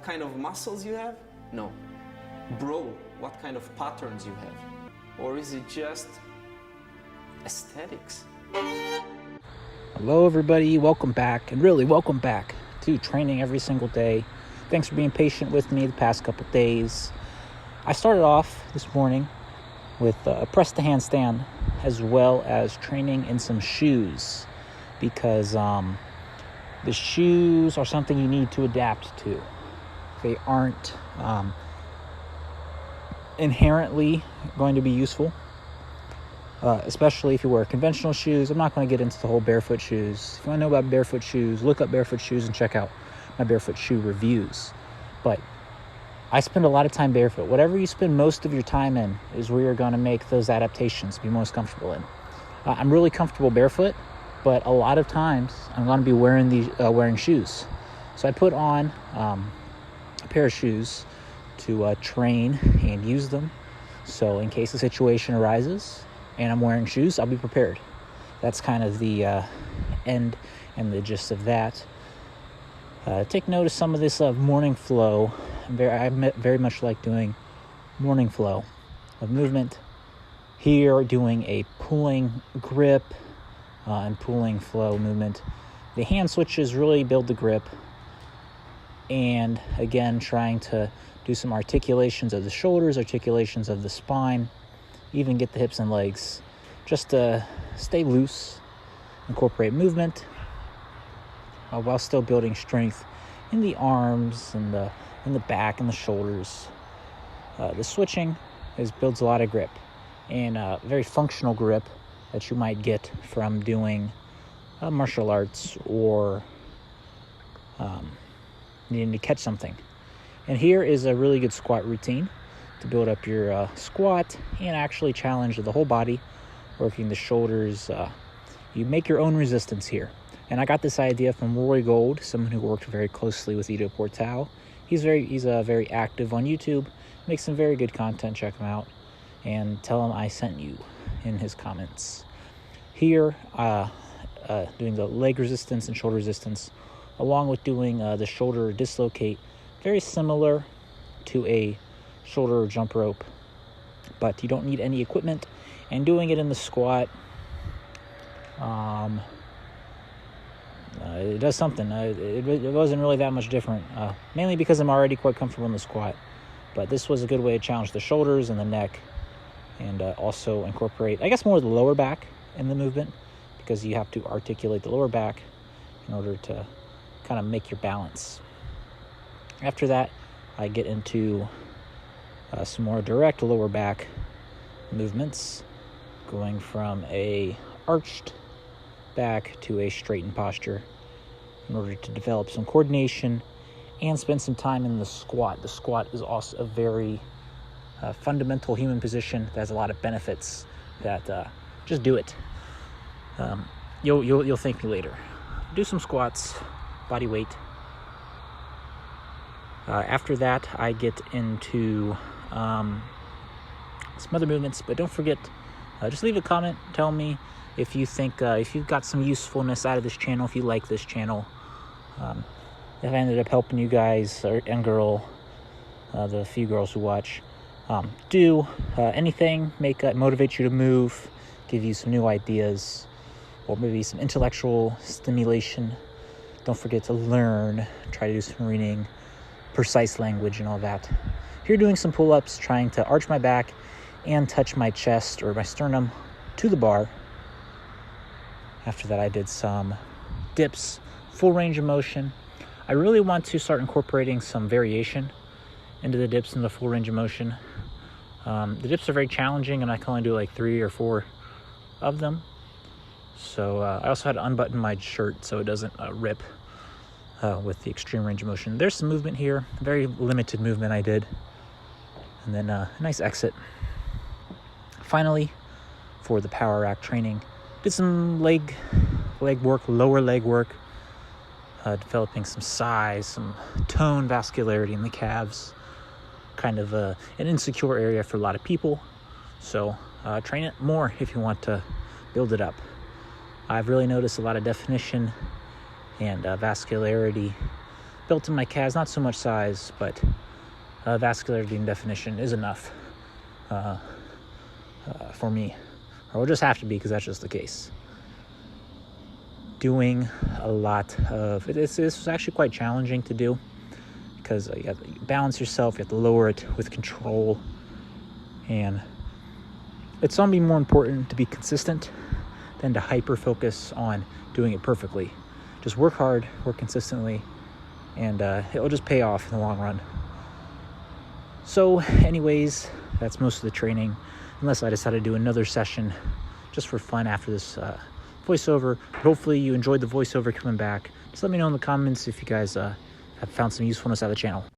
kind of muscles you have? No. Bro, what kind of patterns you have? Or is it just aesthetics? Hello everybody, welcome back, and really welcome back to Training Every Single Day. Thanks for being patient with me the past couple days. I started off this morning with a press to handstand as well as training in some shoes because the shoes are something you need to adapt to. They aren't inherently going to be useful, especially if you wear conventional shoes. I'm not going to get into the whole barefoot shoes. If you want to know about barefoot shoes, look up barefoot shoes and check out my barefoot shoe reviews. But I spend a lot of time barefoot. Whatever you spend most of your time in is where you're going to make those adaptations be most comfortable in. I'm really comfortable barefoot, but a lot of times I'm going to be wearing shoes. So I put on a pair of shoes to train and use them. So in case a situation arises and I'm wearing shoes, I'll be prepared. That's kind of the end and the gist of that. Take note of some of this morning flow. I very much like doing morning flow of movement. Here, doing a pulling grip and pulling flow movement. The hand switches really build the grip. And again, trying to do some articulations of the shoulders, articulations of the spine, even get the hips and legs. Just to stay loose, incorporate movement, while still building strength in the arms and in the back and the shoulders. The switching builds a lot of grip, and a very functional grip that you might get from doing martial arts or needing to catch something. And here is a really good squat routine to build up your squat and actually challenge the whole body, working the shoulders. You make your own resistance here. And I got this idea from Roy Gold, someone who worked very closely with Ido Portal. He's very active on YouTube, makes some very good content. Check him out and tell him I sent you in his comments. Here, doing the leg resistance and shoulder resistance, along with doing the shoulder dislocate, very similar to a shoulder jump rope, but you don't need any equipment. And doing it in the squat, it does something. It wasn't really that much different, mainly because I'm already quite comfortable in the squat. But this was a good way to challenge the shoulders and the neck, and also incorporate, I guess, more of the lower back in the movement, because you have to articulate the lower back in order to kind of make your balance. After that, I get into some more direct lower back movements, going from a arched back to a straightened posture in order to develop some coordination and spend some time in the squat. The squat is also a very fundamental human position that has a lot of benefits. That just do it. You'll thank me later. Do some squats, body weight. After that, I get into some other movements, but don't forget, just leave a comment. Tell me if you think, if you've got some usefulness out of this channel, if you like this channel, if I ended up helping you guys and girl, the few girls who watch, do anything, motivate you to move, give you some new ideas, or maybe some intellectual stimulation. Don't forget to learn, try to do some reading, precise language and all that. Here doing some pull-ups, trying to arch my back and touch my chest or my sternum to the bar. After that, I did some dips, full range of motion. I really want to start incorporating some variation into the dips and the full range of motion. The dips are very challenging, and I can only do like 3 or 4 of them. So I also had to unbutton my shirt so it doesn't rip with the extreme range of motion. There's some movement here, very limited movement I did. And then a nice exit. Finally, for the power rack training, did some leg work, lower leg work, developing some size, some tone, vascularity in the calves. Kind of an insecure area for a lot of people. So train it more if you want to build it up. I've really noticed a lot of definition and vascularity built in my calves, not so much size, but vascularity and definition is enough for me. Or will just have to be, because that's just the case. Doing a lot of this is actually quite challenging to do, because you have to balance yourself, you have to lower it with control, and it's gonna be more important to be consistent than to hyper focus on doing it perfectly. Just work hard, work consistently, and it'll just pay off in the long run. So anyways, that's most of the training, unless I decide to do another session just for fun after this voiceover. But hopefully you enjoyed the voiceover coming back. Just let me know in the comments if you guys have found some usefulness out of the channel.